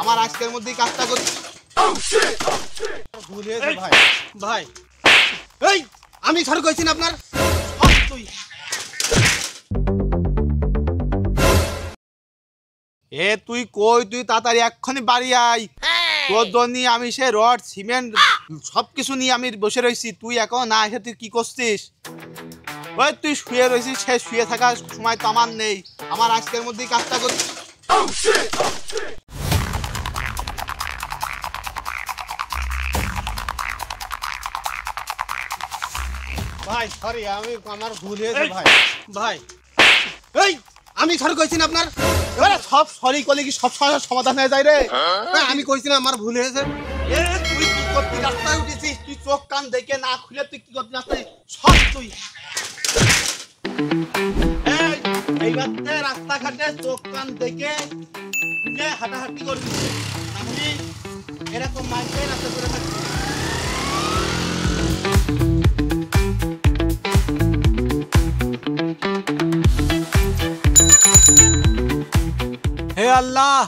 আমার আজকের মধ্যেই কাজটা করতে ভুল হয়েছে ভাই। ভাই এই আমি সর কইছি না আপনার তুই তুই কই, তুই তাড়াতাড়ি এক্ষুনি বাড়ি আয়। তোর জন্য আমি সে রড সিমেন্ট সবকিছু নিয়ে আমি বসে রয়েছি, তুই এখন না এসে তুই কি করছিস? ওই তুই শুয়ে রয়েছিস, সে শুয়ে থাকার সময় তো আমার নেই, আমার আজকের মধ্যেই কাজটা করতে। ভাই সরি, আমার ভুল হয়েছে ভাই। ভাই এই আমি সরি কইছি না আপনার, এবারে সব সরি করলে কি সব সমস্যার সমাধান হয়ে যায় রে? আমি কইছি না আমার ভুল হয়েছে। তুই কি করতে রাস্তায় উঠেছিস? তুই চোখ কান দেখে না খুলে তুই কি করতে রাস্তায় সব তুই এইবার রাস্তাঘাটে চোখ কান দেখে হাঁটাহাঁটি করবি, আমি এরকম মাইকে রাস্তা করে থাকবি। হে আল্লাহ,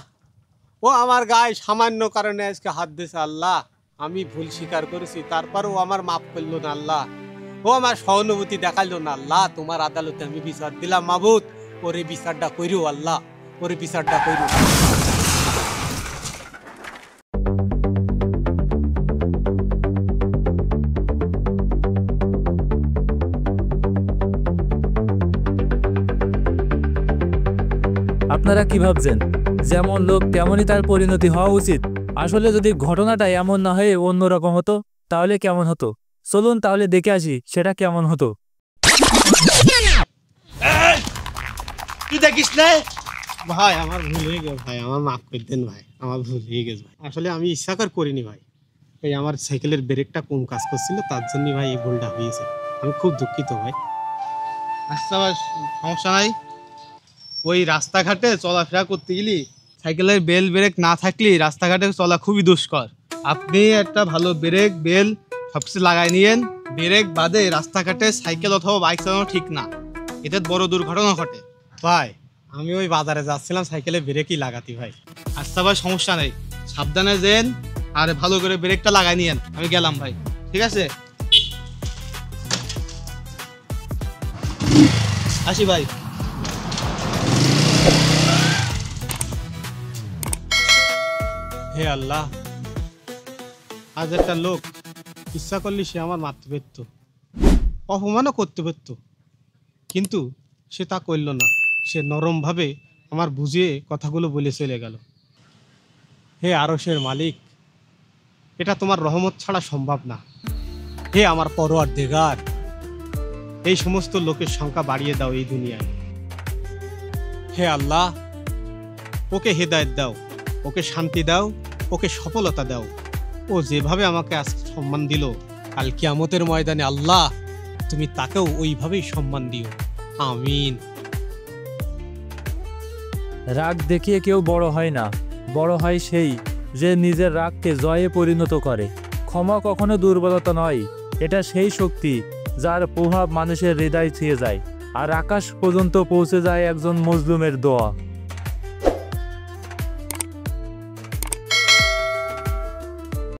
ও আমার গায়ে সামান্য কারণে আজকে হাত দিয়েছে আল্লাহ, আমি ভুল স্বীকার করেছি, তারপরও আমার মাফ করলো না আল্লাহ, ও আমার সহানুভূতি দেখালো না আল্লাহ। তোমার আদালতে আমি বিচার দিলাম মাবুদ, ওরে বিচারটা কইরো আল্লাহ, ওরে বিচারটা কইরো। আপনারা কি ভাবছেন যেমন লোক তেমনই তার পরিণতি হওয়া উচিত? আসলে যদি ঘটনাটা এমন না হয়ে অন্যরকম হতো তাহলে কেমন হতো? চলুন তাহলে দেখে আসি সেটা কেমন হতো। তুই দেখিস না ভাই, আমার ভুল হয়ে গেছে ভাই, আমার মাফ করে দেন ভাই, আমার ভুল হয়ে গেছে ভাই। আসলে আমি ইচ্ছা করে করিনি ভাই, এই আমার সাইকেলের ব্রেকটা কম কাজ করছিল, তার জন্য ভাই এই ভুলটা হয়েছে, আমি খুব দুঃখিত ভাই। আচ্ছা ভাই সমস্যা নাই, ওই রাস্তাঘাটে চলাফেরা করতে গেলি সাইকেলের বেল ব্রেক না থাকলে রাস্তাঘাটে চলা খুবই দুষ্কর। আপনি একটা ভালো ব্রেক বেল সবকিছু লাগাই নিয়েন, ব্রেক বাদে রাস্তাঘাটে সাইকেল অথবা বাইক চালানো ঠিক না, এতে বড় দুর্ঘটনা ঘটে। ভাই আমি ওই বাজারে যাচ্ছিলাম সাইকেলে ব্রেকই লাগাতি ভাই। আচ্ছা ভাই সমস্যা নেই, সাবধানে যেন আর ভালো করে ব্রেকটা লাগাই নিয়েন, আমি গেলাম ভাই, ঠিক আছে আসি ভাই। হে আল্লাহ, আজ একটা লোক ইচ্ছা করলে সে আমার মারতে পারত, অপমানও করতে পারত, কিন্তু সে তা করল না, সে নরমভাবে আমার বুঝিয়ে কথাগুলো বলে চলে গেল। হে আরশের মালিক, এটা তোমার রহমত ছাড়া সম্ভব না। হে আমার পরওয়ারদিগার, এই সমস্ত লোকের সংখ্যা বাড়িয়ে দাও এই দুনিয়ায়। হে আল্লাহ, ওকে হেদায়েত দাও, ওকে শান্তি দাও, ওকে সফলতা দাও। ও যেভাবে আমাকে আজ সম্মান দিল, কাল কিয়ামতের ময়দানে আল্লাহ তুমি তাকেও ওইভাবেই সম্মান দিও, আমিন। রাগ দেখিয়ে কেউ বড় হয় না, বড় হয় সেই যে নিজের রাগকে জয়ে পরিণত করে। ক্ষমা কখনো দুর্বলতা নয়, এটা সেই শক্তি যার প্রভাব মানুষের হৃদয় ছুঁয়ে যায় আর আকাশ পর্যন্ত পৌঁছে যায় একজন মজলুমের দোয়া।